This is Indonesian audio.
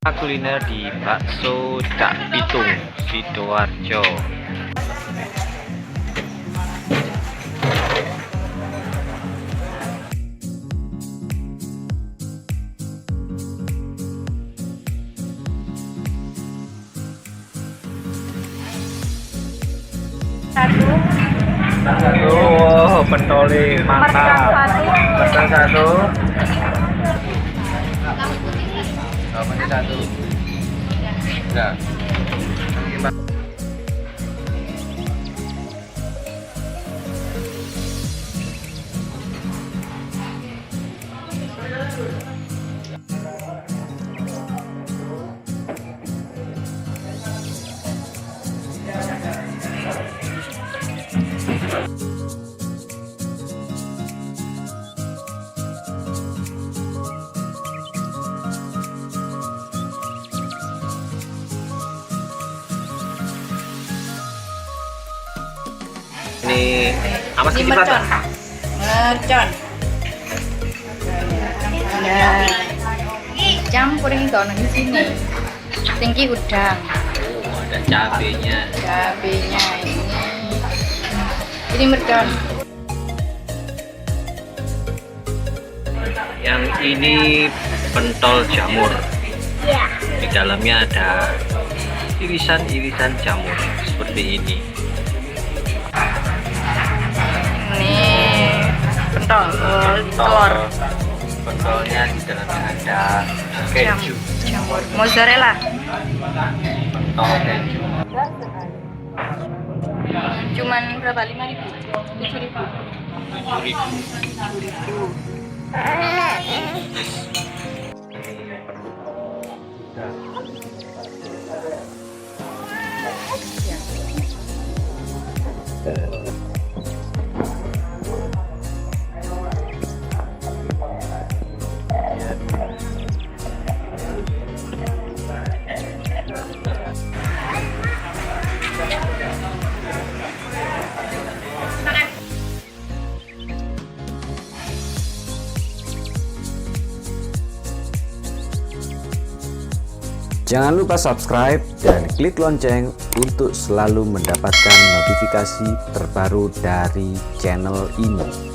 Kuliner di Bakso Cak Pitung, Sidoarjo. Satu, oh, pentole mantap. Pentol satu. Ini satu. Enggak. Ini apa sih mercon? Mercon. Ya. Campur ini kalau di sini. Tinggi udang. Oh, ada cabenya. Cabenya ini. Ini mercon. Yang ini pentol jamur. Di dalamnya ada irisan-irisan jamur seperti ini. Ini pentol telur. Pentolnya di dalamnya ada keju. Jamur mozzarella. Pentol keju. Cuman berapa? 5.000? 7.000? 7.000. Jangan lupa subscribe dan klik lonceng untuk selalu mendapatkan notifikasi terbaru dari channel ini.